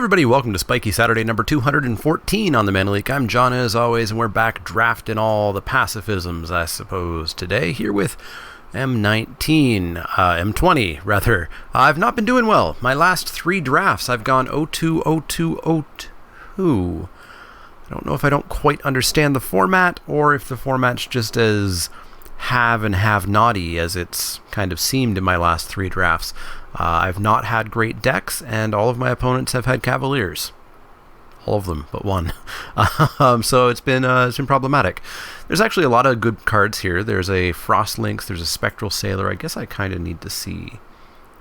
everybody, welcome to Spikey Saturday number 214 on the Leek. I'm John as always, and we're back drafting all the pacifisms, I suppose, today, here with M20 rather. I've not been doing well. My last three drafts, I've gone 0-2, 0-2, 0-2. I don't know if I don't quite understand the format, or if the format's just as have and have naughty as it's kind of seemed in my last three drafts. I've not had great decks, and all of my opponents have had Cavaliers. All of them, but one. So it's been problematic. There's actually a lot of good cards here. There's a Frost Lynx, there's a Spectral Sailor. I guess I kind of need to see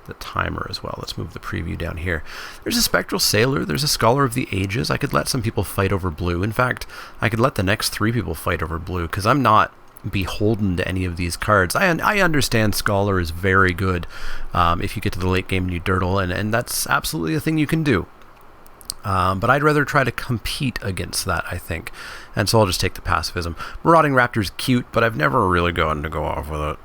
the timer as well. Let's move the preview down here. There's a Spectral Sailor, there's a Scholar of the Ages. I could let some people fight over blue. In fact, I could let the next three people fight over blue, because I'm not beholden to any of these cards. I understand Scholar is very good if you get to the late game and you dirtle, and that's absolutely a thing you can do. But I'd rather try to compete against that, I think. And so I'll just take the pacifism. Marauding Raptor's cute, but I've never really gotten to go off with it.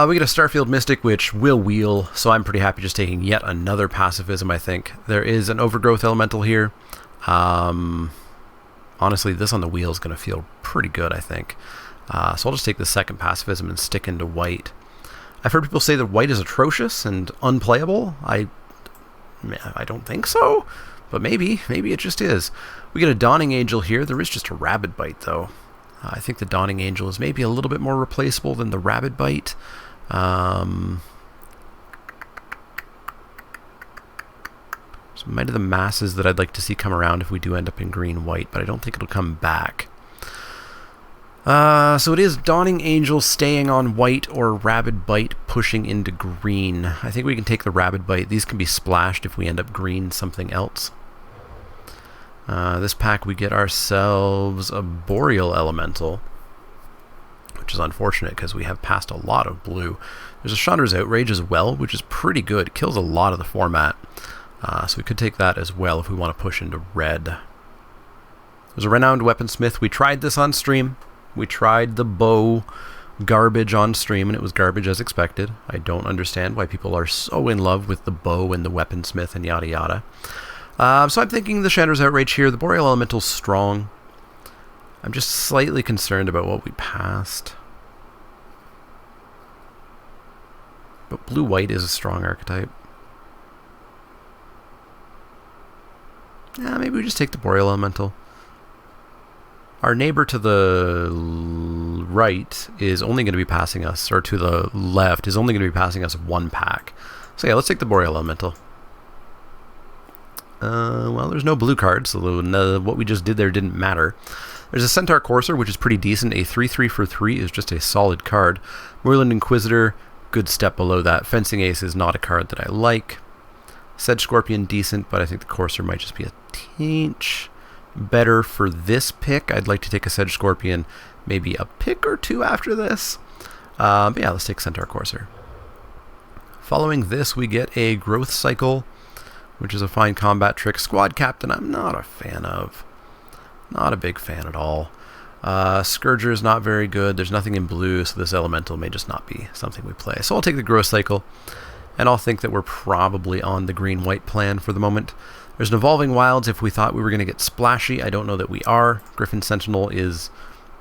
We get a Starfield Mystic, which will wheel, so I'm pretty happy just taking yet another pacifism, I think. There is an Overgrowth Elemental here. Honestly, this on the wheel is going to feel pretty good, I think. So I'll just take the second pacifism and stick into white. I've heard people say that white is atrocious and unplayable. I don't think so, but maybe it just is. We get a Dawning Angel here. There is just a Rabid Bite, though. I think the Dawning Angel is maybe a little bit more replaceable than the Rabid Bite. Might of the masses that I'd like to see come around if we do end up in green-white, but I don't think it'll come back. So it is Dawning Angel staying on white or Rabid Bite pushing into green. I think we can take the Rabid Bite. These can be splashed if we end up green something else. This pack we get ourselves a Boreal Elemental, which is unfortunate because we have passed a lot of blue. There's a Chandra's Outrage as well, which is pretty good. It kills a lot of the format. So we could take that as well if we want to push into red. There's a Renowned Weaponsmith. We tried this on stream. We tried the bow garbage on stream, and it was garbage as expected. I don't understand why people are so in love with the bow and the Weaponsmith and yada yada. So I'm thinking the Chandra's Outrage here. The Boreal Elemental's strong. I'm just slightly concerned about what we passed. But blue-white is a strong archetype. Yeah, maybe we just take the Boreal Elemental. Our neighbor to the right is only going to be passing us, or to the left is only going to be passing us one pack. So yeah, let's take the Boreal Elemental. Well, there's no blue cards, so what we just did there didn't matter. There's a Centaur Courser, which is pretty decent. A 3/3 for 3 is just a solid card. Moorland Inquisitor, good step below that. Fencing Ace is not a card that I like. Sedge Scorpion, decent, but I think the Courser might just be a tinch better for this pick. I'd like to take a Sedge Scorpion, maybe a pick or two after this. But yeah, let's take Centaur Courser. Following this, we get a Growth Cycle, which is a fine combat trick. Squad Captain, I'm not a fan of. Not a big fan at all. Scourger is not very good. There's nothing in blue, so this Elemental may just not be something we play. So I'll take the Growth Cycle. And I'll think that we're probably on the green-white plan for the moment. There's an Evolving Wilds if we thought we were going to get splashy. I don't know that we are. Griffin Sentinel is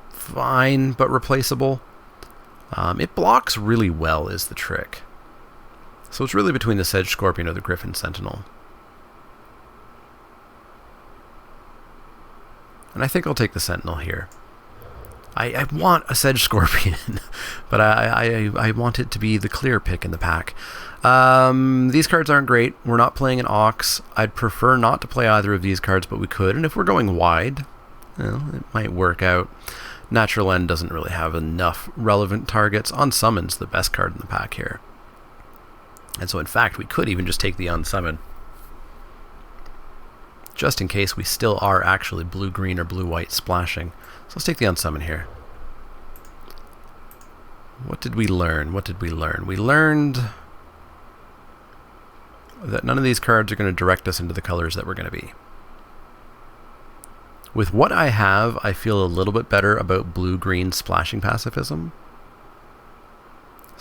fine, but replaceable. It blocks really well is the trick. So it's really between the Sedge Scorpion or the Griffin Sentinel. And I think I'll take the Sentinel here. I want a Sedge Scorpion, but I want it to be the clear pick in the pack. These cards aren't great. We're not playing an Ox. I'd prefer not to play either of these cards, but we could. And if we're going wide, well, it might work out. Natural End doesn't really have enough relevant targets. Unsummon's the best card in the pack here. And so, in fact, we could even just take the Unsummon, just in case we still are actually blue-green or blue-white splashing. So let's take the Unsummon here. What did we learn? We learned that none of these cards are going to direct us into the colors that we're going to be. With what I have, I feel a little bit better about blue-green splashing pacifism.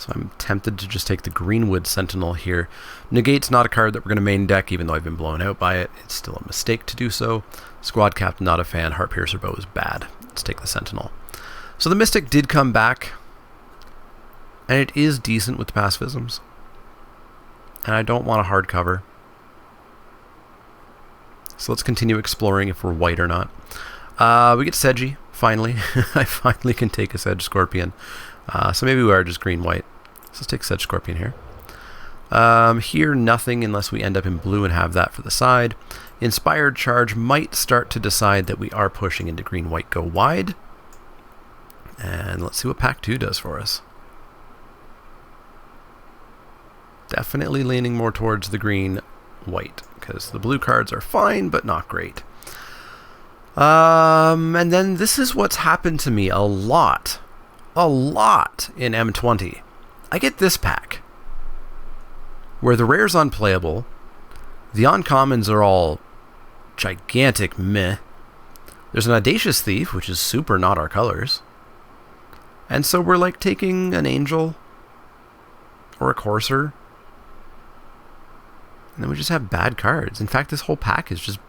So I'm tempted to just take the Greenwood Sentinel here. Negate's not a card that we're going to main deck, even though I've been blown out by it. It's still a mistake to do so. Squad Captain, not a fan. Heart Piercer Bow is bad. Let's take the Sentinel. So the Mystic did come back, and it is decent with the pacifisms. And I don't want a hardcover. So let's continue exploring if we're white or not. We get Sedgy, finally. I finally can take a Sedge Scorpion. So maybe we are just green-white. So let's take Sedge Scorpion here. Here, nothing unless we end up in blue and have that for the side. Inspired Charge might start to decide that we are pushing into green-white go wide. And let's see what Pack 2 does for us. Definitely leaning more towards the green-white, because the blue cards are fine, but not great. And then this is what's happened to me a lot in M20. I get this pack, where the rare's unplayable, the uncommons are all gigantic meh. There's an Audacious Thief, which is super not our colors. And so we're like taking an Angel or a Courser, and then we just have bad cards. In fact, this whole pack is just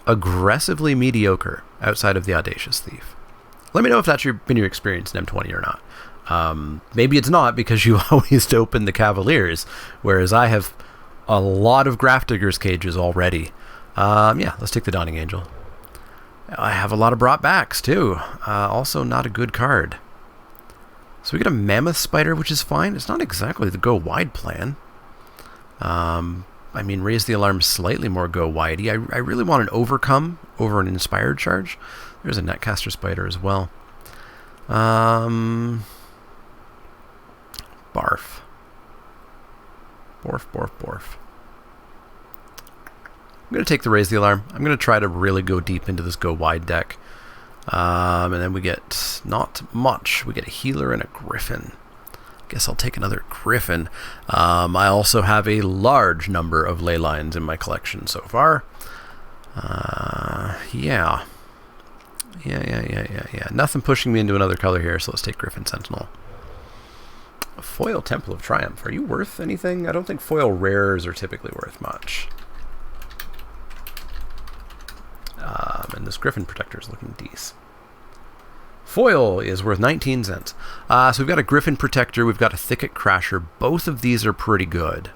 aggressively mediocre outside of the Audacious Thief. Let me know if that's been your experience in M20 or not. Maybe it's not, because you always open the Cavaliers, whereas I have a lot of Grafdigger's cages already. Yeah, let's take the Dawning Angel. I have a lot of brought backs too. Also not a good card. So we get a Mammoth Spider, which is fine. It's not exactly the go wide plan. I mean, raise the alarm slightly more go widey. I really want an Overcome over an Inspired Charge. There's a Netcaster Spider as well. Barf. Borf. I'm going to take the Raise the Alarm. I'm going to try to really go deep into this go wide deck. And then we get not much. We get a Healer and a Griffin. Guess I'll take another Griffin. I also have a large number of ley lines in my collection so far. Yeah. Nothing pushing me into another color here, so let's take Griffin Sentinel. A foil Temple of Triumph. Are you worth anything? I don't think foil rares are typically worth much. And this Griffin Protector is looking decent. Foil is worth 19 cents. So we've got a Griffin Protector, we've got a Thicket Crasher. Both of these are pretty good.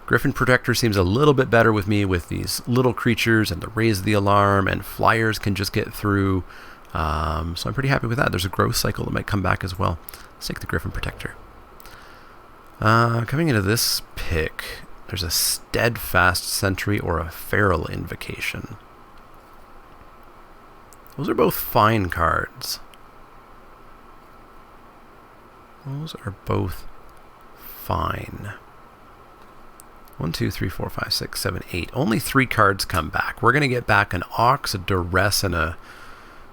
Griffin Protector seems a little bit better with me with these little creatures and the Raise the Alarm, and flyers can just get through. So I'm pretty happy with that. There's a Growth Cycle that might come back as well. Let's take the Griffin Protector. Coming into this pick, there's a Steadfast Sentry or a Feral Invocation. Those are both fine cards. Those are both fine. 1, 2, 3, 4, 5, 6, 7, 8. Only 3 cards come back. We're going to get back an Ox, a Duress, and a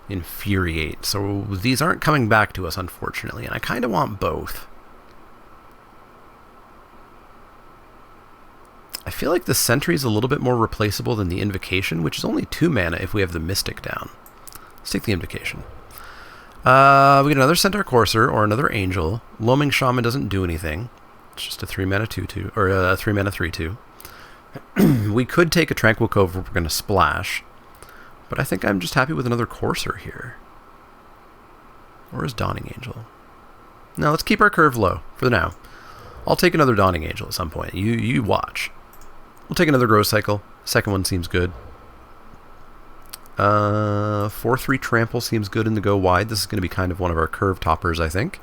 Infuriate. So these aren't coming back to us, unfortunately. And I kind of want both. I feel like the Sentry is a little bit more replaceable than the Invocation, which is only 2 mana if we have the Mystic down. Let's take the Invocation. We get another Centaur Courser or another Angel. Loaming Shaman doesn't do anything. It's just a 3 mana 2/2, or a 3 mana 3/2. We could take a Tranquil Cove if we're going to splash, but I think I'm just happy with another Courser here. Or is Dawning Angel? No, let's keep our curve low for now. I'll take another Dawning Angel at some point. You watch. We'll take another Growth Cycle. Second one seems good. 4/3 Trample seems good in the go wide. This is going to be kind of one of our curve toppers, I think.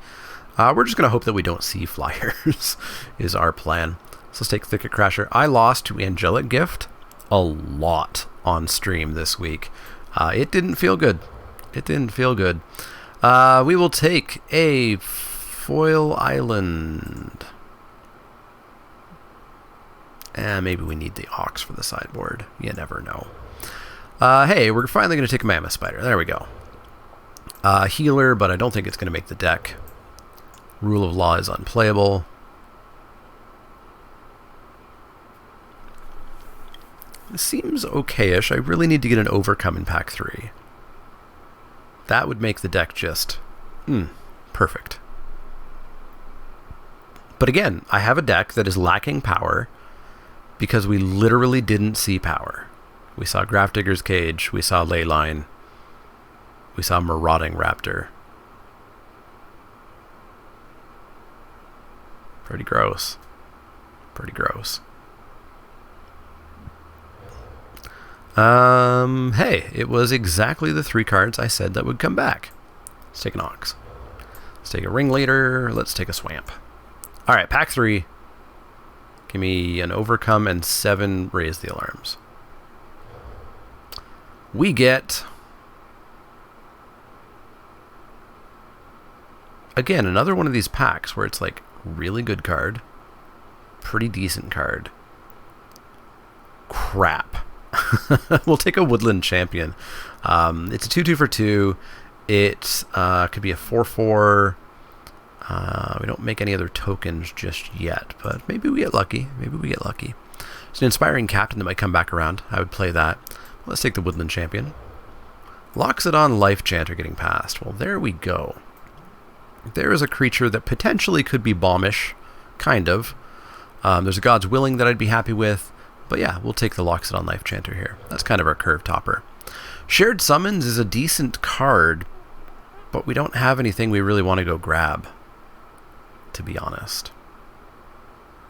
We're just going to hope that we don't see flyers is our plan. So let's take Thicket Crasher. I lost to Angelic Gift a lot on stream this week. It didn't feel good. We will take a Foil Island. Maybe we need the Ox for the sideboard. You never know. Hey, we're finally going to take a Mammoth Spider. There we go. Healer, but I don't think it's going to make the deck. Rule of Law is unplayable. This seems okay-ish. I really need to get an Overcome in Pack 3. That would make the deck just perfect. But again, I have a deck that is lacking power because we literally didn't see power. We saw Grafdigger's Cage, we saw Leyline, we saw Marauding Raptor. Pretty gross. Pretty gross. Hey, it was exactly the 3 cards I said that would come back. Let's take an Ox. Let's take a Ringleader. Let's take a Swamp. Alright, pack 3. Give me an Overcome and 7 Raise the Alarms. We get... Again, another one of these packs where it's like, really good card. Pretty decent card. Crap. We'll take a Woodland Champion. It's a 2/2 for 2. It could be a 4/4. We don't make any other tokens just yet, but maybe we get lucky. Maybe we get lucky. It's an Inspiring Captain that might come back around. I would play that. Let's take the Woodland Champion. Loxodon Life Chanter getting passed. Well, there we go. There is a creature that potentially could be bombish. Kind of. There's a God's Willing that I'd be happy with. But yeah, we'll take the Loxodon Life Chanter here. That's kind of our curve topper. Shared Summons is a decent card, but we don't have anything we really want to go grab, to be honest.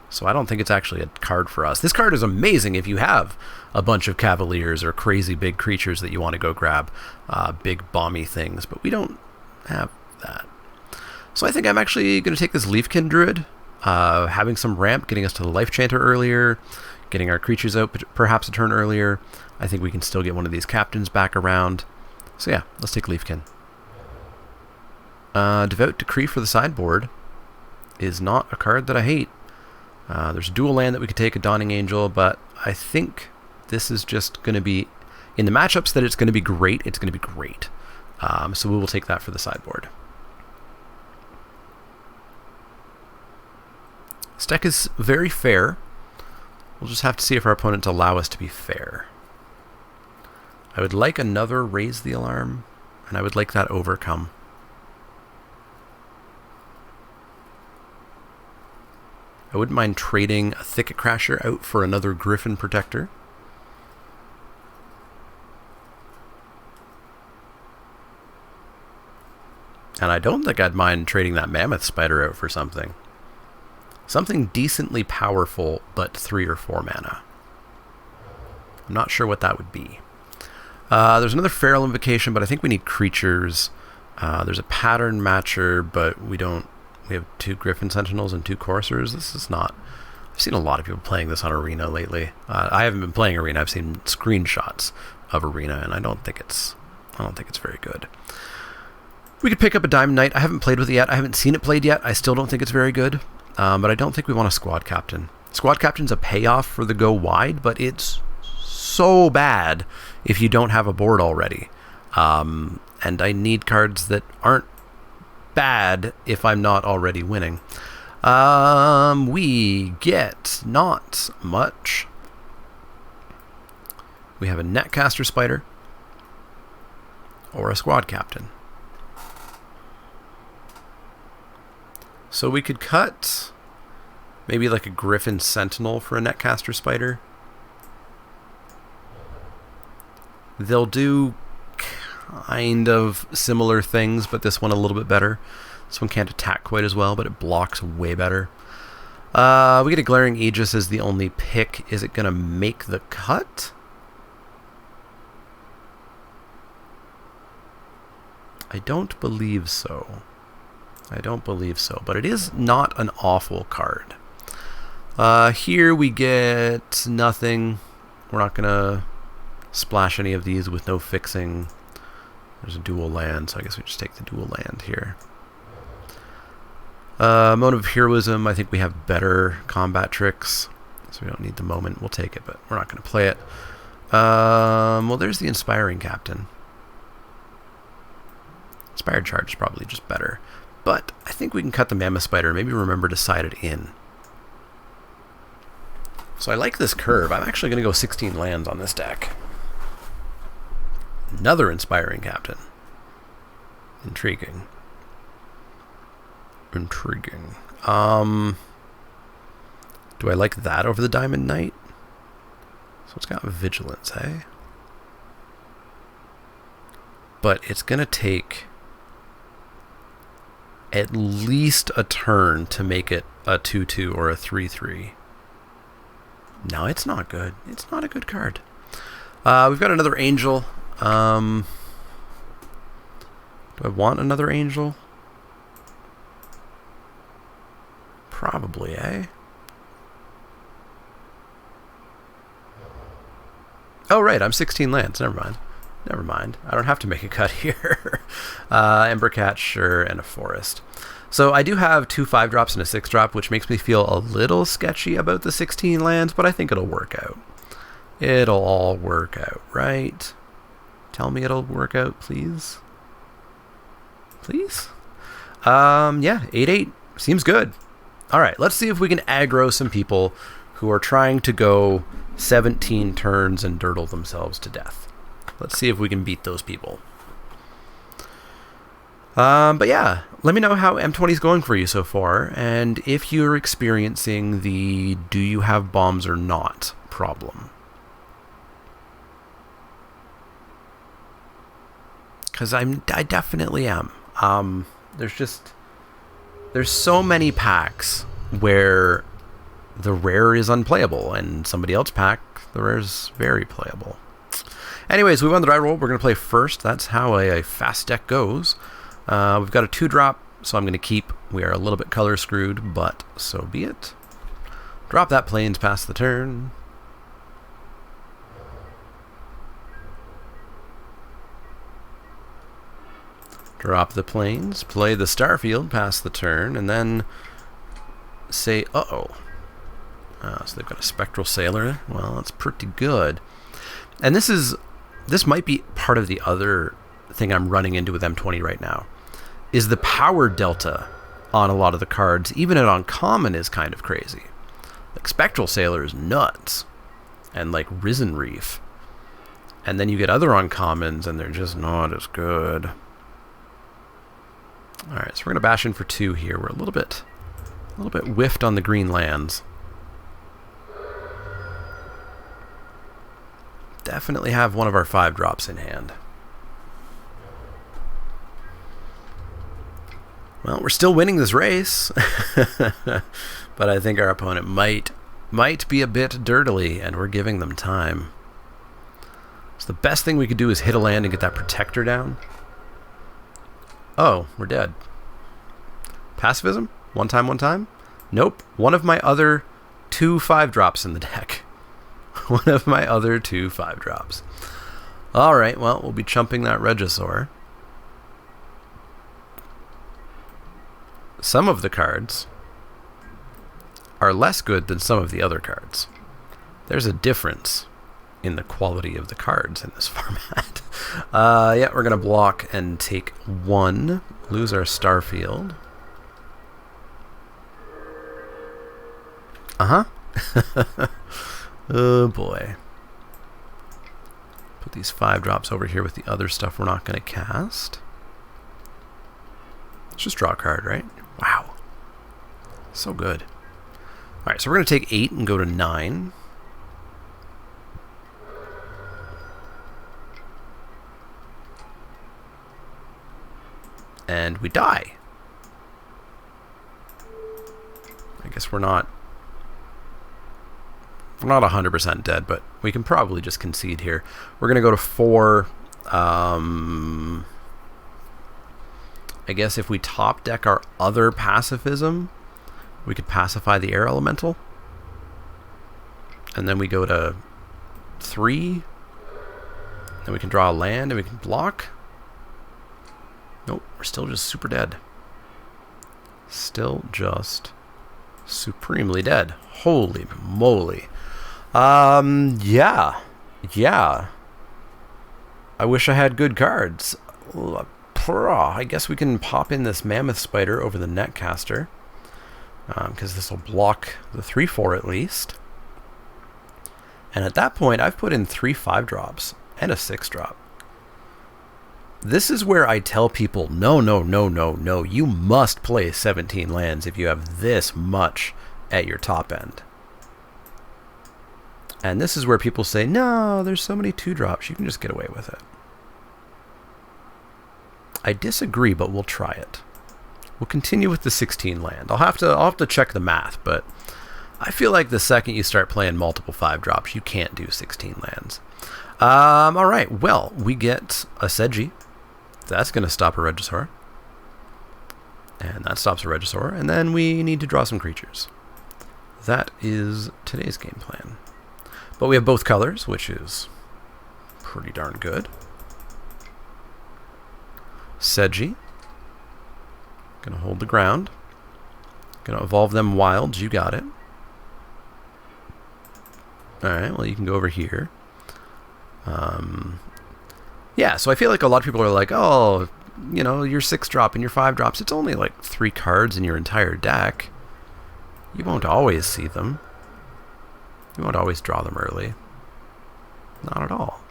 So I don't think it's actually a card for us. This card is amazing if you have a bunch of Cavaliers or crazy big creatures that you want to go grab, big bomby things, but we don't have that. So I think I'm actually going to take this Leafkin Druid, having some ramp, getting us to the Life Chanter earlier, getting our creatures out perhaps a turn earlier. I think we can still get one of these captains back around. So yeah, let's take Leafkin. Devout Decree for the sideboard is not a card that I hate. There's a dual land that we could take, a Dawning Angel, but I think this is just going to be, in the matchups that it's going to be great, it's going to be great. So we will take that for the sideboard. This deck is very fair. We'll just have to see if our opponents allow us to be fair. I would like another Raise the Alarm, and I would like that Overcome. I wouldn't mind trading a Thicket Crasher out for another Griffin Protector. And I don't think I'd mind trading that Mammoth Spider out for something. Something decently powerful, but 3 or 4 mana. I'm not sure what that would be. There's another Feral Invocation, but I think we need creatures. There's a Pattern Matcher, but we don't. We have 2 Griffin Sentinels and 2 Coursers. This is not... I've seen a lot of people playing this on Arena lately. I haven't been playing Arena. I've seen screenshots of Arena, and I don't think it's very good. We could pick up a Diamond Knight. I haven't played with it yet. I haven't seen it played yet. I still don't think it's very good. But I don't think we want a Squad Captain. Squad Captain's a payoff for the go wide, but it's so bad if you don't have a board already. And I need cards that aren't bad if I'm not already winning. We get not much. We have a Netcaster Spider or a Squad Captain. So we could cut maybe like a Griffin Sentinel for a Netcaster Spider. They'll do kind of similar things, but this one a little bit better. This one can't attack quite as well, but it blocks way better. We get a Glaring Aegis as the only pick. Is it going to make the cut? I don't believe so. I don't believe so, but it is not an awful card. Here we get nothing. We're not going to splash any of these with no fixing. There's a dual land, so I guess we just take the dual land here. Moment of Heroism, I think we have better combat tricks, so we don't need the moment. We'll take it, but we're not going to play it. Well, there's the Inspiring Captain. Inspired Charge is probably just better. But I think we can cut the Mammoth Spider and maybe remember to side it in. So I like this curve. I'm actually going to go 16 lands on this deck. Another Inspiring Captain. Intriguing. Intriguing. Do I like that over the Diamond Knight? So it's got Vigilance, eh? But it's going to take at least a turn to make it a 2/2 or a 3/3. No, it's not good. It's not a good card. We've got another Angel. Do I want another Angel? Probably, eh? Oh, right, I'm 16 lands. Never mind. Never mind. I don't have to make a cut here. Embercat, sure, and a Forest. So I do have 2 5-drops and a 6-drop, which makes me feel a little sketchy about the 16 lands, but I think it'll work out. It'll all work out, right? Tell me it'll work out, please. Please? Yeah, 8/8. Seems good. All right, let's see if we can aggro some people who are trying to go 17 turns and dirtle themselves to death. Let's see if we can beat those people. But yeah, let me know how M20 is going for you so far, and if you're experiencing the do you have bombs or not problem. Because I definitely am. There's so many packs where the rare is unplayable, and somebody else pack, the rare is very playable. Anyways, we won the die roll. We're going to play first. That's how a fast deck goes. We've got a 2-drop, so I'm going to keep. We are a little bit color screwed, but so be it. Drop that Plains, pass the turn. Drop the Plains, play the Starfield, pass the turn, and then say, uh-oh. So they've got a Spectral Sailor. Well, that's pretty good. And this might be part of the other thing I'm running into with M20 right now, is the power delta on a lot of the cards, even at uncommon, is kind of crazy. Like Spectral Sailor is nuts. And like Risen Reef. And then you get other uncommons, and they're just not as good. Alright, so we're going to bash in for 2 here. We're a little bit whiffed on the green lands. Definitely have one of our 5-drops in hand. Well, we're still winning this race. But I think our opponent might be a bit dirtily, and we're giving them time. So the best thing we could do is hit a land and get that Protector down. Oh, we're dead. Pacifism? One time? Nope. One of my other 2 5-drops in the deck. One of my other 2 5-drops. Alright, well, we'll be chumping that Regisaur. Some of the cards are less good than some of the other cards. There's a difference in the quality of the cards in this format. Yeah, we're going to block and take 1. Lose our Starfield. Uh-huh. Oh, boy. Put these 5-drops over here with the other stuff we're not going to cast. Let's just draw a card, right? Wow. So good. Alright, so we're going to take 8 and go to 9. And we die. I guess we're not 100% dead, but we can probably just concede here. We're going to go to 4. I guess if we top deck our other pacifism, we could pacify the air elemental. And then we go to 3. Then we can draw a land and we can block. Nope, we're still just super dead. Still just supremely dead. Holy moly. Yeah. I wish I had good cards. I guess we can pop in this Mammoth Spider over the Netcaster. Because this will block the 3/4 at least. And at that point, I've put in 3 5-drops and a 6-drop. This is where I tell people, no. You must play 17 lands if you have this much at your top end. And this is where people say, no, there's so many 2-drops, you can just get away with it. I disagree, but we'll try it. We'll continue with the 16 land. I'll have to check the math, but I feel like the second you start playing multiple 5-drops, you can't do 16 lands. All right, well, we get a Sedgi. That's going to stop a Regisaur. And that stops a Regisaur. And then we need to draw some creatures. That is today's game plan. But we have both colors, which is pretty darn good. Sedgi. Gonna hold the ground. Gonna evolve them wilds. You got it. Alright, well, you can go over here. Yeah, so I feel like a lot of people are like, oh, you know, your 6-drop and your 5-drops, it's only like 3 cards in your entire deck. You won't always see them. You won't always draw them early. Not at all.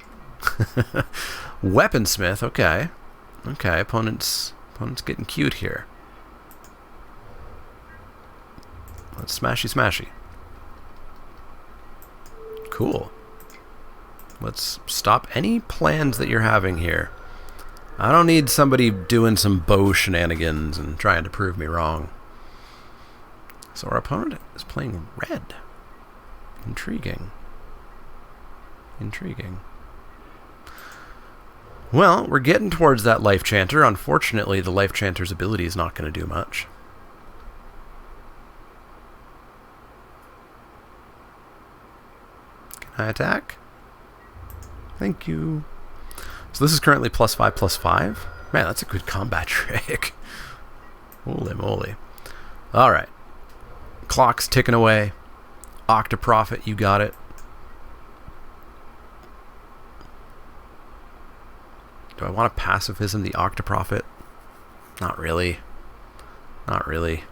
Weaponsmith, okay. Okay, opponent's getting cute here. Let's smashy smashy. Cool. Let's stop any plans that you're having here. I don't need somebody doing some bow shenanigans and trying to prove me wrong. So our opponent is playing red. Intriguing. Intriguing. Well, we're getting towards that Life Chanter. Unfortunately, the Life Chanter's ability is not going to do much. Can I attack? Thank you. So this is currently +5/+5. Man, that's a good combat trick. Holy moly. Alright. Clock's ticking away. Octoprophet, you got it. Do I want to pacifism the Octoprophet? Not really. Not really.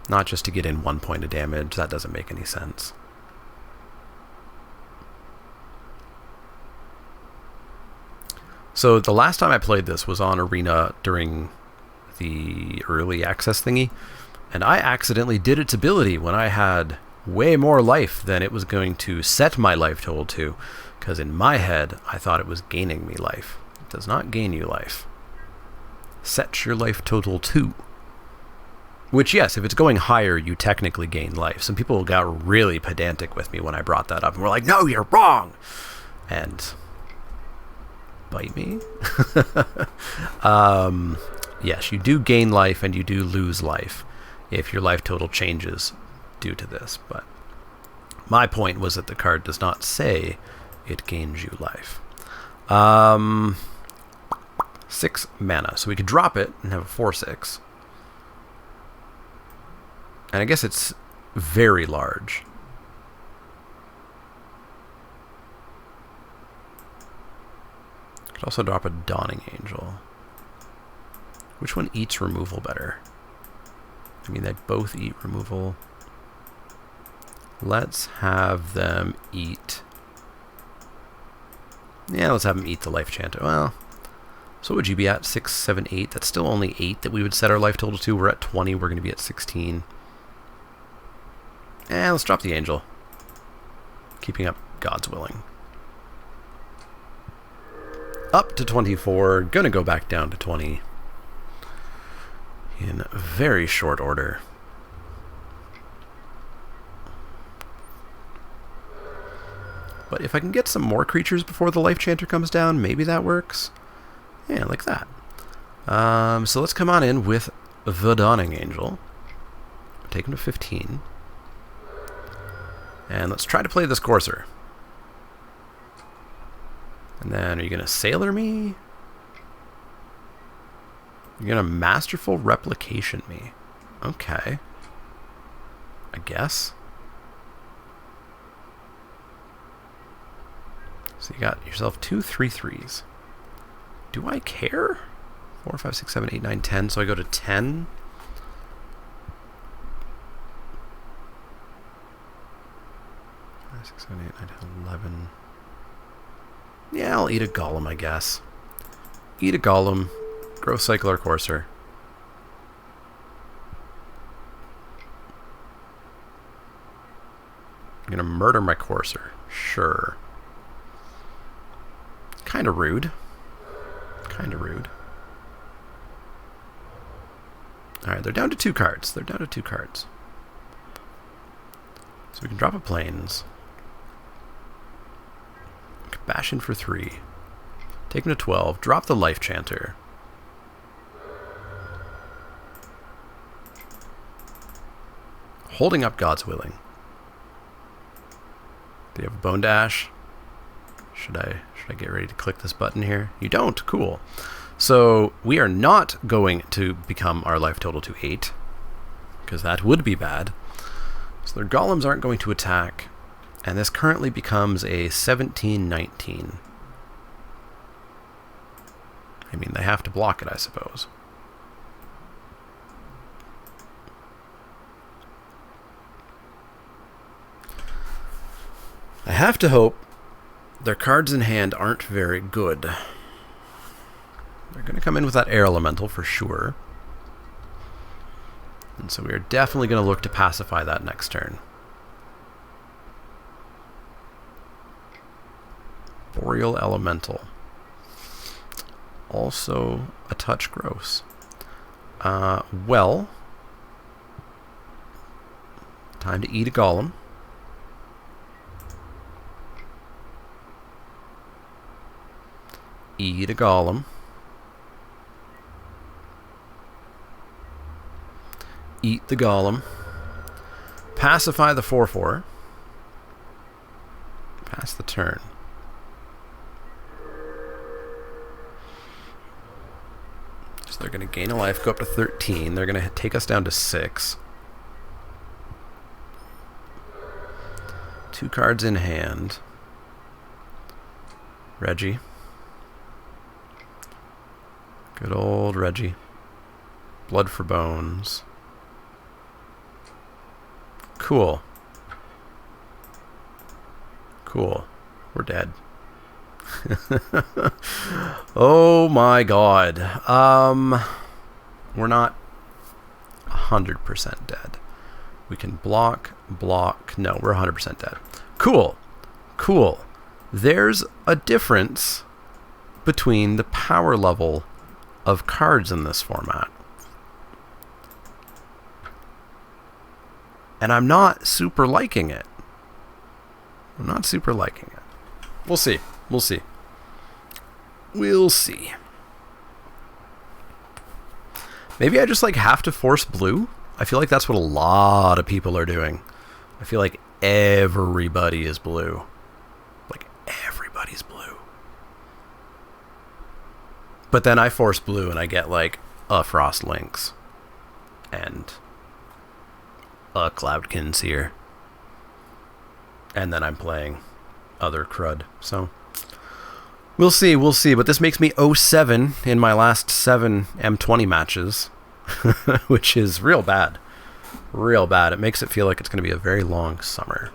Not just to get in 1 point of damage. That doesn't make any sense. So the last time I played this was on Arena during the early access thingy, and I accidentally did its ability when I had way more life than it was going to set my life total to, because in my head I thought it was gaining me life. It does not gain you life. Set your life total to. Which, yes, if it's going higher, you technically gain life. Some people got really pedantic with me when I brought that up, and were like, no, you're wrong! And bite me? Yes, you do gain life and you do lose life if your life total changes due to this. But my point was that the card does not say it gains you life. 6 mana. So we could drop it and have a 4/6. And I guess it's very large. Could also drop a Dawning Angel. Which one eats removal better? I mean, they both eat removal. Let's have them eat... Yeah, let's have them eat the Life Chanter. Well, so what would you be at? 6, 7, 8? That's still only 8 that we would set our life total to. We're at 20. We're going to be at 16. Let's drop the Angel. Keeping up God's willing. Up to 24. Gonna go back down to 20. In very short order. But if I can get some more creatures before the Life Chanter comes down, maybe that works. Yeah, like that. So let's come on in with the Dawning Angel. Take him to 15. And let's try to play this Courser. And then, are you going to Sailor me? You're going to Masterful Replication me. Okay. I guess. So you got yourself 2 3/3s. Do I care? 4, 5, 6, 7, 8, 9, 10. So I go to 10. 5, 6, 7, 8, 9, 10, 11. Yeah, I'll eat a Golem, I guess. Eat a Golem. Growth Cycle or Courser. I'm gonna murder my courser. Sure. Kind of rude. Kind of rude. Alright, they're down to 2 cards. They're down to 2 cards. So we can drop a plains. We can bash in for 3. Take him to 12. Drop the life chanter. Holding up God's Willing. Do you have a Bone Dash? Should I get ready to click this button here? You don't. Cool. So we are not going to become our life total to 8, because that would be bad. So their golems aren't going to attack, and this currently becomes a 17-19. I mean, they have to block it, I suppose. I have to hope their cards in hand aren't very good. They're going to come in with that air elemental for sure. And so we are definitely going to look to pacify that next turn. Boreal Elemental. Also a touch gross. Well, time to eat a golem. Eat a golem. Eat the golem. Pacify the 4/4. Pass the turn. So they're going to gain a life, go up to 13. They're going to take us down to 6. 2 cards in hand. Reggie. Good old Reggie. Blood for bones. Cool. Cool. We're dead. Oh my god. We're not 100% dead. We can block. No, we're 100% dead. Cool. Cool. There's a difference between the power level of cards in this format. And I'm not super liking it. I'm not super liking it. We'll see. We'll see. We'll see. Maybe I just have to force blue. I feel like that's what a lot of people are doing. I feel like everybody is blue. Like everybody's blue. But then I force blue and I get a Frost Lynx and a Cloudkin Seer. And then I'm playing other crud. So we'll see, but this makes me 0-7 in my last 7 M20 matches, which is real bad. Real bad. It makes it feel like it's going to be a very long summer.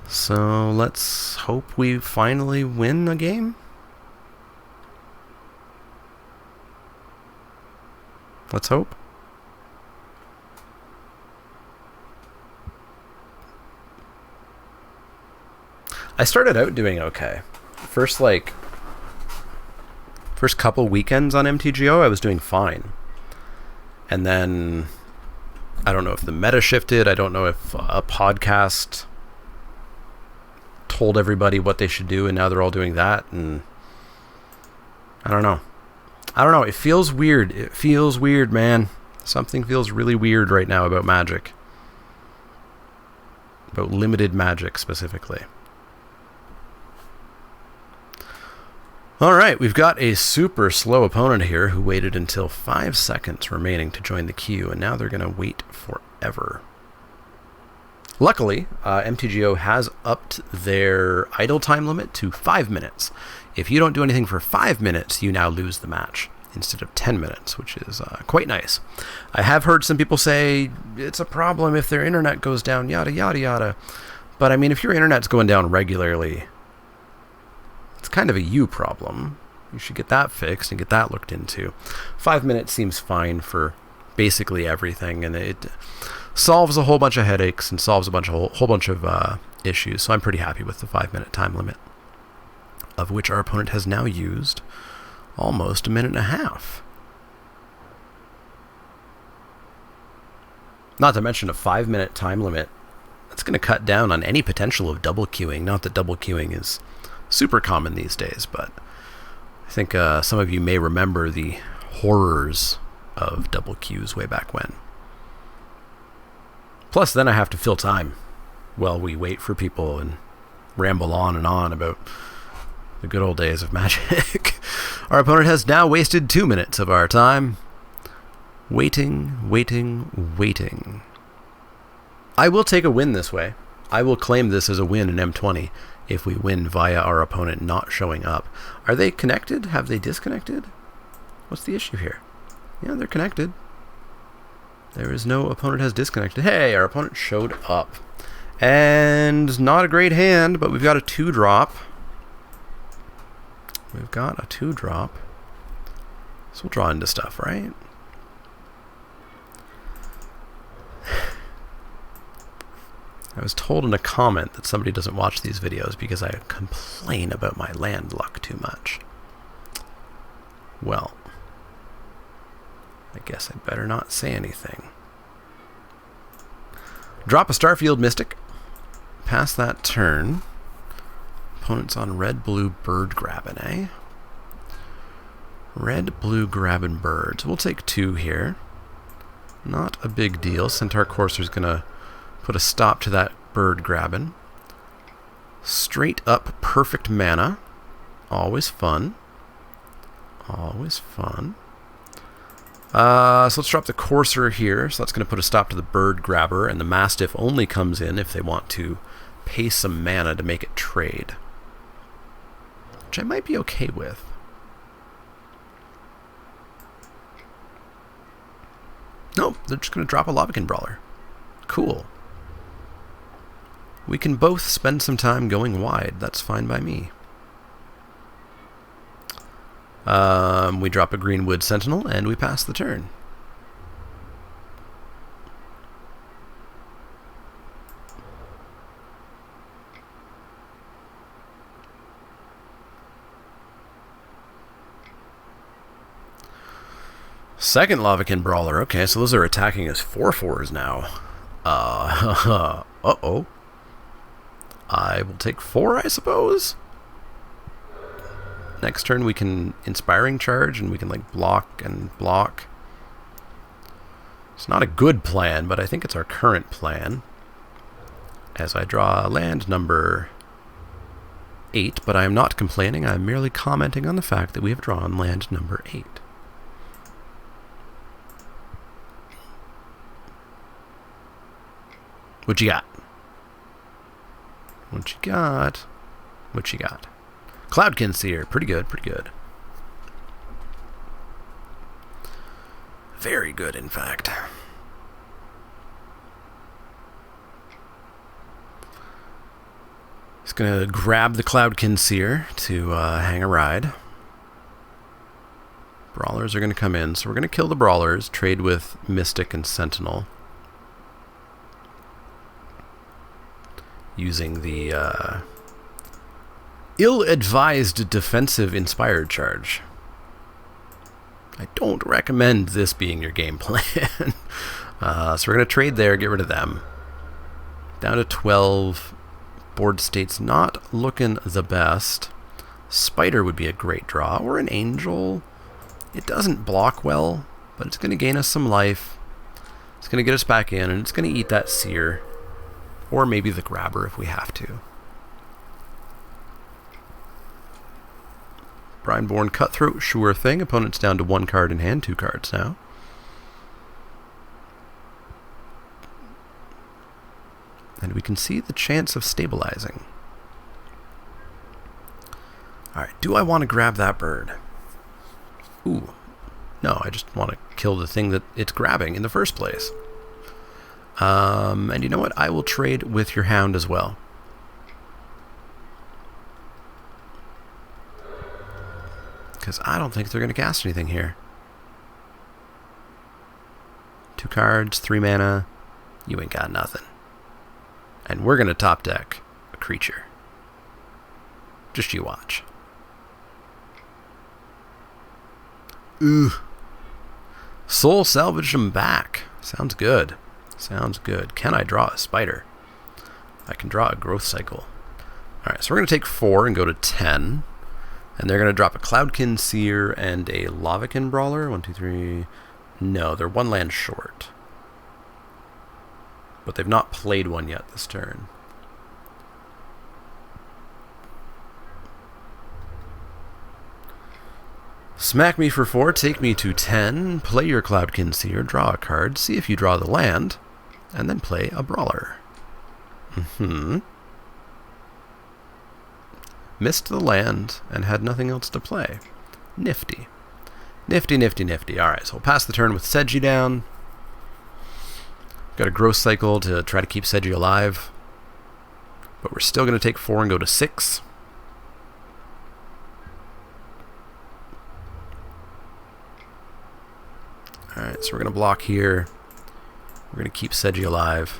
So let's hope we finally win a game. Let's hope. I started out doing okay. First couple weekends on MTGO, I was doing fine. And then, I don't know if the meta shifted. I don't know if a podcast told everybody what they should do, and now they're all doing that. And I don't know. It feels weird. It feels weird, man. Something feels really weird right now about Magic. About limited Magic, specifically. Alright, we've got a super slow opponent here who waited until 5 seconds remaining to join the queue, and now they're going to wait forever. Luckily, MTGO has upped their idle time limit to 5 minutes. If you don't do anything for 5 minutes, you now lose the match instead of 10 minutes, which is quite nice. I have heard some people say it's a problem if their internet goes down, yada, yada, yada. But I mean, if your internet's going down regularly, it's kind of a you problem. You should get that fixed and get that looked into. 5 minutes seems fine for basically everything, and solves a whole bunch of headaches and solves a whole bunch of issues. So I'm pretty happy with the 5-minute time limit, of which our opponent has now used almost a minute and a half. Not to mention a 5-minute time limit. That's going to cut down on any potential of double queuing. Not that double queuing is super common these days, but I think some of you may remember the horrors of double queues way back when. Plus, then I have to fill time while we wait for people and ramble on and on about the good old days of Magic. Our opponent has now wasted 2 minutes of our time. Waiting, waiting, waiting. I will take a win this way. I will claim this as a win in M20 if we win via our opponent not showing up. Are they connected? Have they disconnected? What's the issue here? Yeah, they're connected. There is no opponent has disconnected. Hey, our opponent showed up. And not a great hand, but we've got a 2-drop. We've got a 2-drop. So we'll draw into stuff, right? I was told in a comment that somebody doesn't watch these videos because I complain about my land luck too much. Well, I guess I'd better not say anything. Drop a Starfield Mystic. Pass that turn. Opponent's on red-blue bird grabbing, eh? Red-blue grabbing birds. We'll take 2 here. Not a big deal. Centaur Courser's going to put a stop to that bird grabbing. Straight up perfect mana. Always fun. Always fun. So let's drop the Courser here. So that's going to put a stop to the bird grabber, and the Mastiff only comes in if they want to pay some mana to make it trade. Which I might be okay with. Nope, they're just going to drop a Lavakin Brawler. Cool. We can both spend some time going wide. That's fine by me. We drop a Greenwood Sentinel, and we pass the turn. Second Lavakin Brawler. Okay, so those are attacking as 4/4s now. Uh-oh. I will take 4, I suppose. Next turn we can Inspiring Charge, and we can like block and block. It's not a good plan, but I think it's our current plan. As I draw land number 8, but I am not complaining. I am merely commenting on the fact that we have drawn land number 8. What you got? What you got? What you got? Cloudkin Seer. Pretty good, pretty good. Very good, in fact. Just gonna grab the Cloudkin Seer to hang a ride. Brawlers are gonna come in, so we're gonna kill the Brawlers, trade with Mystic and Sentinel. Using the ill-advised defensive Inspired Charge. I don't recommend this being your game plan. So we're going to trade there, get rid of them. Down to 12. Board state's not looking the best. Spider would be a great draw, or an Angel. It doesn't block well, but it's going to gain us some life. It's going to get us back in, and it's going to eat that Seer. Or maybe the Grabber if we have to. Brineborn Cutthroat, sure thing. Opponent's down to 1 card in hand, 2 cards now. And we can see the chance of stabilizing. Alright, do I want to grab that bird? Ooh. No, I just want to kill the thing that it's grabbing in the first place. And you know what? I will trade with your Hound as well. Because I don't think they're going to cast anything here. 2 cards, 3 mana. You ain't got nothing. And we're going to top deck a creature. Just you watch. Ooh. Soul salvaged him back. Sounds good. Sounds good. Can I draw a spider? I can draw a growth cycle. Alright, so we're going to take 4 and go to 10. And they're going to drop a Cloudkin Seer and a Lavakin Brawler. 1, 2, 3. No, they're 1 land short. But they've not played one yet this turn. Smack me for 4, take me to 10, play your Cloudkin Seer, draw a card, see if you draw the land, and then play a Brawler. Missed the land and had nothing else to play. Nifty. Nifty, nifty, nifty. Alright, so we'll pass the turn with Sedgy down. Got a growth cycle to try to keep Sedgy alive. But we're still going to take 4 and go to 6. Alright, so we're going to block here. We're going to keep Sedgy alive.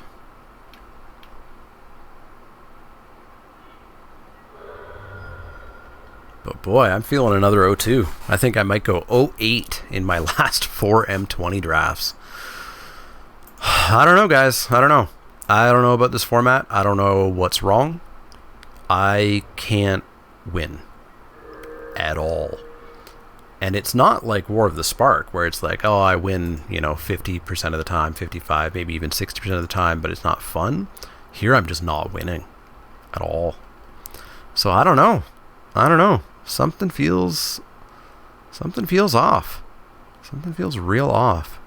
But boy, I'm feeling another 0-2. I think I might go 0-8 in my last 4 M20 drafts. I don't know, guys. I don't know. I don't know about this format. I don't know what's wrong. I can't win at all. And it's not like War of the Spark, where it's like, oh, I win, 50% of the time, 55, maybe even 60% of the time, but it's not fun. Here, I'm just not winning at all. So I don't know. I don't know. Something feels off. Something feels real off.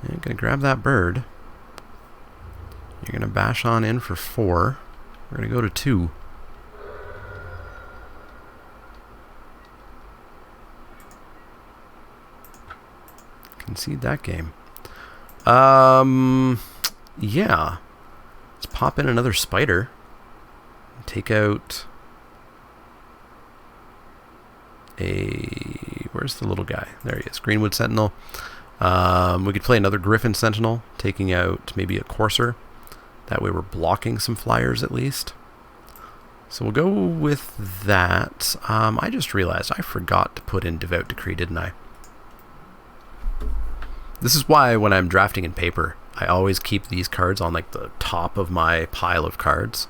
You're going to grab that bird. You're going to bash on in for 4. We're going to go to 2. Concede that game. Yeah. Let's pop in another spider. Take out where's the little guy? There he is. Greenwood Sentinel. We could play another Griffin Sentinel, taking out maybe a Courser. That way we're blocking some flyers at least. So we'll go with that. I just realized I forgot to put in Devout Decree, didn't I? This is why when I'm drafting in paper, I always keep these cards on like the top of my pile of cards.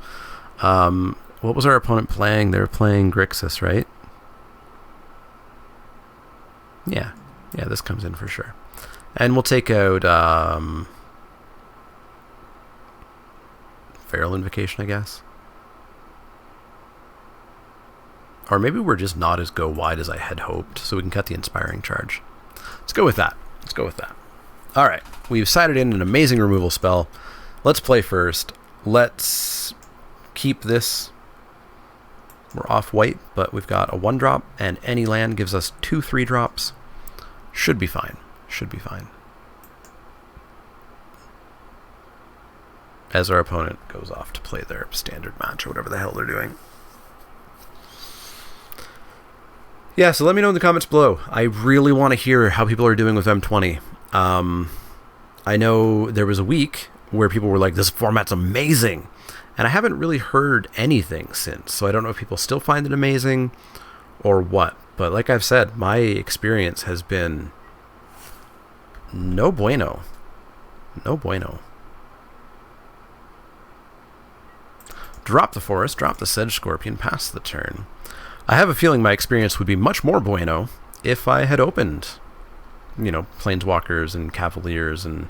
What was our opponent playing? They were playing Grixis, right? Yeah, this comes in for sure. And we'll take out Feral Invocation, I guess. Or maybe we're just not as go wide as I had hoped, so we can cut the Inspiring Charge. Let's go with that. Let's go with that. Alright, we've sided in an amazing removal spell. Let's play first. Let's keep this. We're off white, but we've got a 1-drop, and any land gives us 2 3-drops. Should be fine. Should be fine. As our opponent goes off to play their standard match or whatever the hell they're doing. Yeah, so let me know in the comments below. I really want to hear how people are doing with M20. I know there was a week where people were like, this format's amazing. And I haven't really heard anything since. So I don't know if people still find it amazing or what. But like I've said, my experience has been no bueno. No bueno. Drop the Forest, drop the Sedge Scorpion, pass the turn. I have a feeling my experience would be much more bueno if I had opened, Planeswalkers and Cavaliers and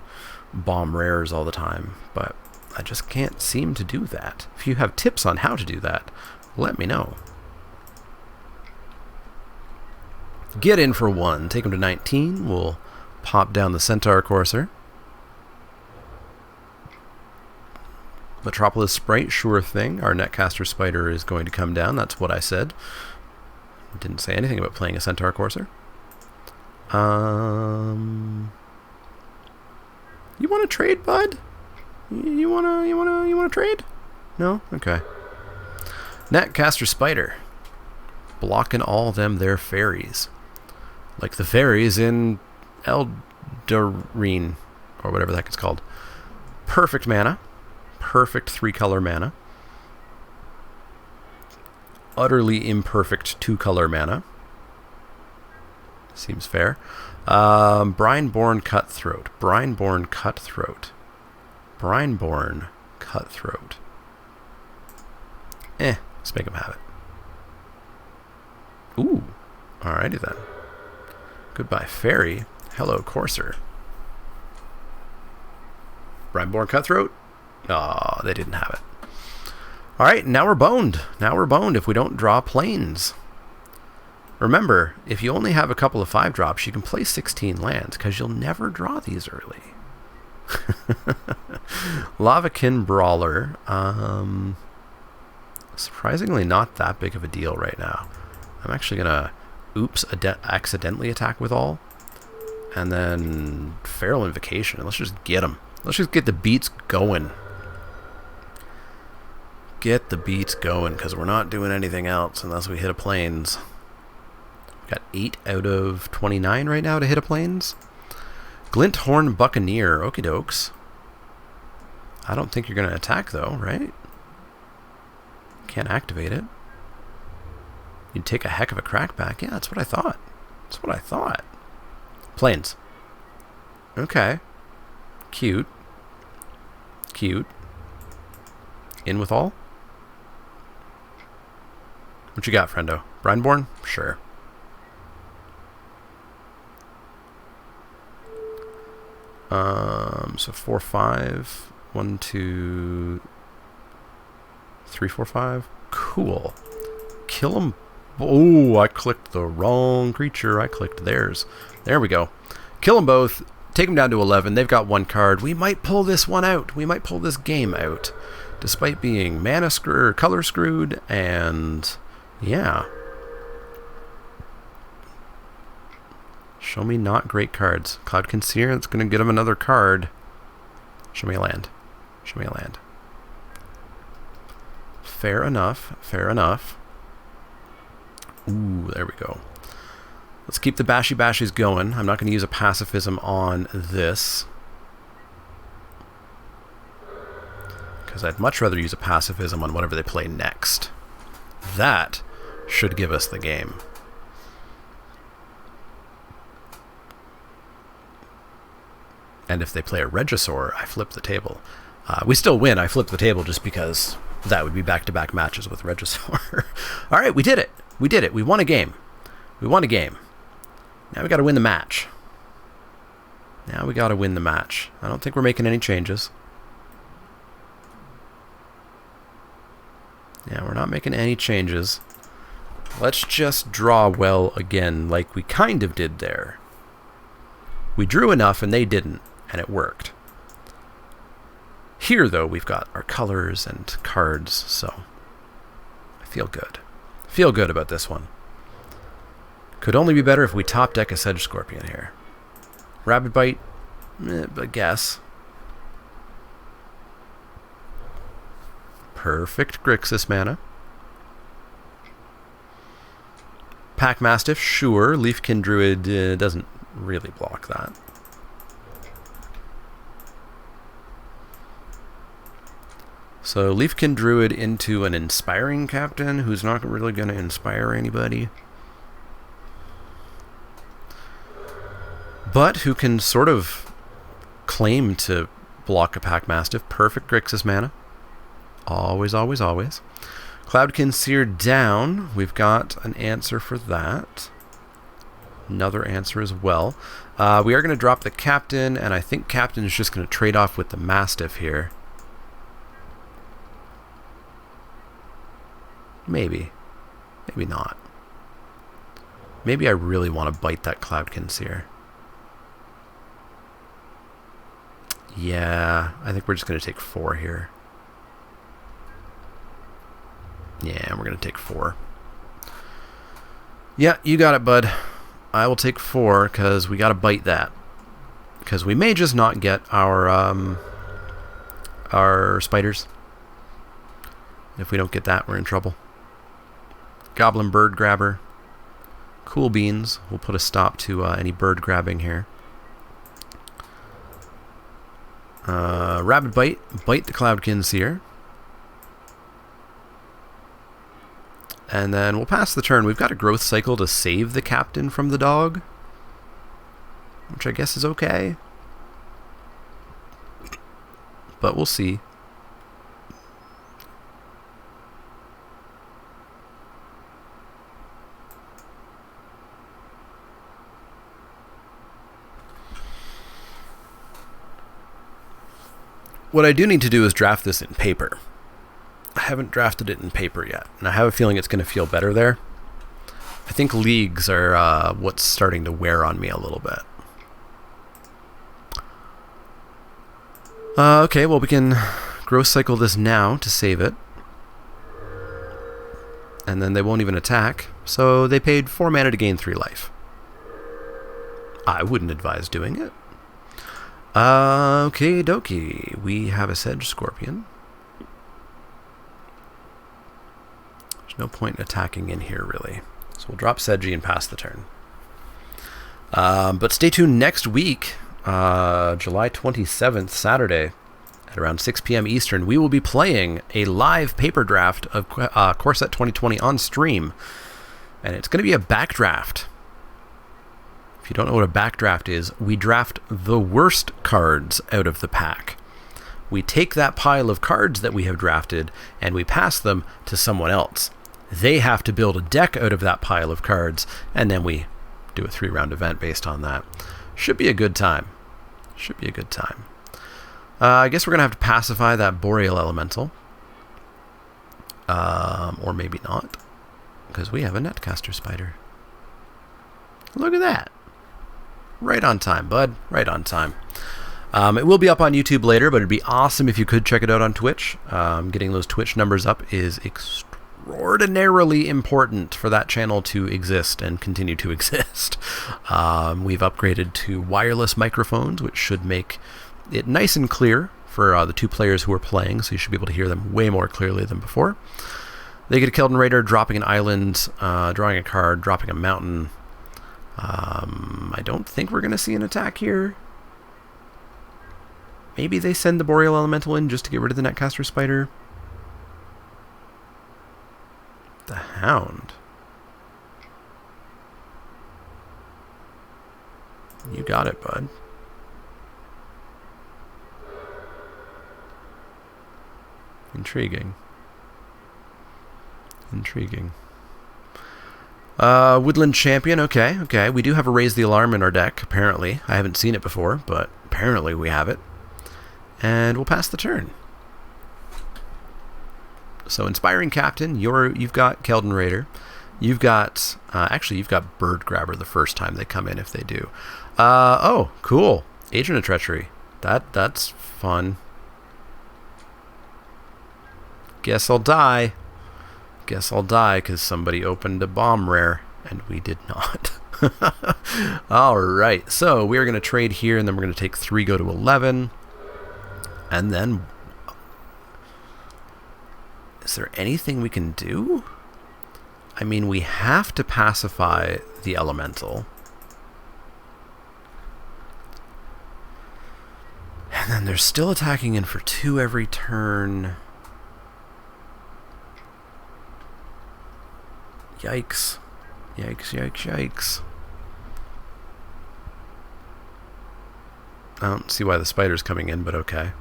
Bomb Rares all the time. But I just can't seem to do that. If you have tips on how to do that, let me know. Get in for 1. Take him to 19. We'll pop down the Centaur Courser. Metropolis Sprite, sure thing. Our Netcaster Spider is going to come down. That's what I said. Didn't say anything about playing a Centaur Courser. You want to trade, bud? You wanna trade? No? Okay. Netcaster Spider. Blocking all them their fairies. Like the fairies in Eldarine, or whatever the heck it's called. Perfect mana. Perfect 3-color mana. Utterly imperfect 2-color mana. Seems fair. Brineborn Cutthroat. Brineborn Cutthroat. Brineborn Cutthroat. Let's make him have it. Ooh. Alrighty then. Goodbye, Fairy. Hello, Courser. Brineborn Cutthroat? Aw, they didn't have it. Alright, now we're boned. Now we're boned if we don't draw planes. Remember, if you only have a couple of 5-drops, you can play 16 lands, because you'll never draw these early. Lavakin Brawler. Surprisingly not that big of a deal right now. I'm actually going to, accidentally attack with all. And then Feral Invocation. Let's just get them. Let's just get the beats going. Get the beats going, because we're not doing anything else unless we hit a plains. We've got 8 out of 29 right now to hit a plains. Glinthorn Buccaneer. Okie dokes. I don't think you're going to attack, though, right? Can't activate it. You'd take a heck of a crackback. Yeah, that's what I thought. That's what I thought. Plains. Okay. Cute. Cute. In with all? What you got, friendo? Brineborn? Sure. So 4, 5. 1, 2, 3, 4, 5. Cool. Kill them. Oh, I clicked the wrong creature. I clicked theirs. There we go. Kill them both. Take them down to 11. They've got 1 card. We might pull this one out. We might pull this game out. Despite being color screwed. And yeah. Show me not great cards. Cloud Conceer. It's going to get him another card. Show me a land. Show me a land. Fair enough. Fair enough. Ooh, there we go. Let's keep the bashy bashies going. I'm not going to use a pacifism on this, because I'd much rather use a pacifism on whatever they play next. That should give us the game. And if they play a Regisaur, I flip the table. We still win. I flip the table just because that would be back-to-back matches with Regisaur. All right, we did it. We did it. We won a game. We won a game. Now we got to win the match. Now we got to win the match. I don't think we're making any changes. Yeah, we're not making any changes. Let's just draw well again, like we kind of did there. We drew enough and they didn't, and it worked. Here, though, we've got our colors and cards, so I feel good. Feel good about this one. Could only be better if we top deck a Sedge Scorpion here. Rabid Bite, I guess. Perfect Grixis mana. Pack Mastiff, sure. Leafkin Druid doesn't really block that. So Leafkin Druid into an Inspiring Captain who's not really going to inspire anybody, but who can sort of claim to block a Pack Mastiff. Perfect Grixis mana. Always, always, always. Cloudkin Seer down. We've got an answer for that. Another answer as well. We are going to drop the Captain, and I think Captain is just going to trade off with the Mastiff here. Maybe. Maybe not. Maybe I really want to bite that Cloudkin Seer. Yeah, I think we're just going to take 4 here. Yeah, we're going to take 4. Yeah, you got it, bud. I will take 4, because we got to bite that. Because we may just not get our spiders. If we don't get that, we're in trouble. Goblin Bird Grabber. Cool Beans. We'll put a stop to any bird grabbing here. Rapid Bite. Bite the Cloudkin Seer. And then we'll pass the turn. We've got a growth cycle to save the captain from the dog, which I guess is okay. But we'll see. What I do need to do is draft this in paper. I haven't drafted it in paper yet, and I have a feeling it's going to feel better there. I think leagues are what's starting to wear on me a little bit. Okay, well, we can growth cycle this now to save it. And then they won't even attack, so they paid 4 mana to gain 3 life. I wouldn't advise doing it. Okay, dokie. We have a Sedge Scorpion. There's no point in attacking in here, really. So we'll drop Sedgy and pass the turn. But stay tuned next week, July 27th, Saturday, at around 6 p.m. Eastern. We will be playing a live paper draft of Core Set 2020 on stream. And it's going to be a backdraft. If you don't know what a backdraft is, we draft the worst cards out of the pack. We take that pile of cards that we have drafted and we pass them to someone else. They have to build a deck out of that pile of cards, and then we do a 3-round event based on that. Should be a good time. Should be a good time. I guess we're going to have to pacify that Boreal Elemental. Or maybe not, because we have a Netcaster Spider. Look at that. Right on time, bud. Right on time. It will be up on YouTube later, but it'd be awesome if you could check it out on Twitch. Getting those Twitch numbers up is extraordinarily important for that channel to exist and continue to exist. We've upgraded to wireless microphones, which should make it nice and clear for the 2 players who are playing, so you should be able to hear them way more clearly than before. They get a Keldon Raider, dropping an island, drawing a card, dropping a mountain. I don't think we're going to see an attack here. Maybe they send the Boreal Elemental in just to get rid of the Netcaster Spider. The Hound. You got it, bud. Intriguing. Intriguing. Woodland Champion, okay. We do have a Raise the Alarm in our deck, apparently. I haven't seen it before, but apparently we have it. And we'll pass the turn. So, Inspiring Captain, you've got Keldon Raider. You've got, actually, you've got Bird Grabber the first time they come in, if they do. Oh, cool. Agent of Treachery. That's fun. Guess I'll die. Guess I'll die because somebody opened a bomb rare and we did not. Alright, so we're going to trade here and then we're going to take 3, go to 11. And then, is there anything we can do? I mean, we have to pacify the elemental. And then they're still attacking in for 2 every turn. Yikes. Yikes. I don't see why the spider's coming in, but okay.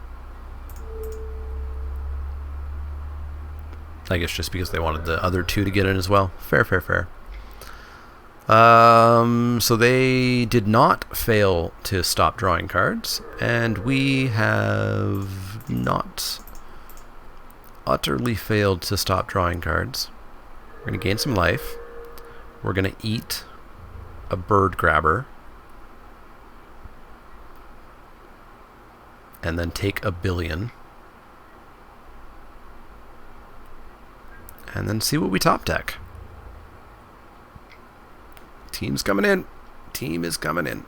I guess just because they wanted the other 2 to get in as well. Fair. So they did not fail to stop drawing cards, and we have not utterly failed to stop drawing cards. We're going to gain some life. We're going to eat a Bird Grabber. And then take a billion. And then see what we top deck. Team's coming in. Team is coming in.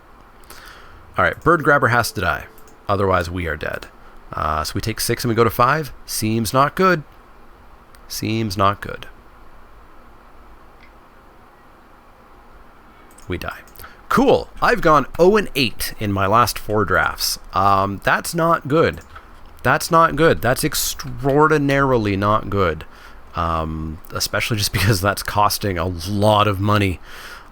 Alright, Bird Grabber has to die. Otherwise, we are dead. So we take 6 and we go to 5. Seems not good. Seems not good. We die. Cool. I've gone 0-8 in my last 4 drafts. That's not good. That's not good. That's extraordinarily not good. Especially just because that's costing a lot of money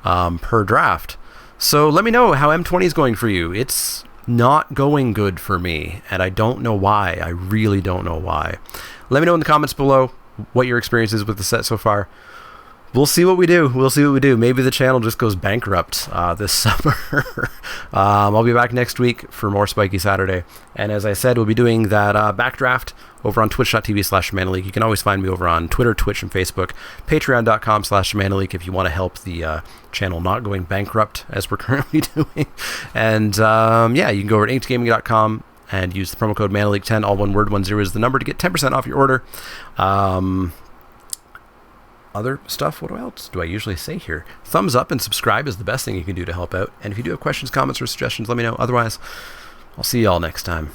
per draft. So let me know how M20 is going for you. It's not going good for me, and I don't know why. I really don't know why. Let me know in the comments below what your experience is with the set so far. We'll see what we do. Maybe the channel just goes bankrupt this summer. I'll be back next week for more Spikey Saturday. And as I said, we'll be doing that backdraft over on twitch.tv/ShamanALeek. You can always find me over on Twitter, Twitch, and Facebook. Patreon.com/ShamanALeek if you want to help the channel not going bankrupt, as we're currently doing. And yeah, you can go over to inkgaming.com and use the promo code MANALEEK10, all one word, 10 is the number, to get 10% off your order. Other stuff, what else do I usually say here? Thumbs up and subscribe is the best thing you can do to help out. And if you do have questions, comments, or suggestions, let me know. Otherwise, I'll see you all next time.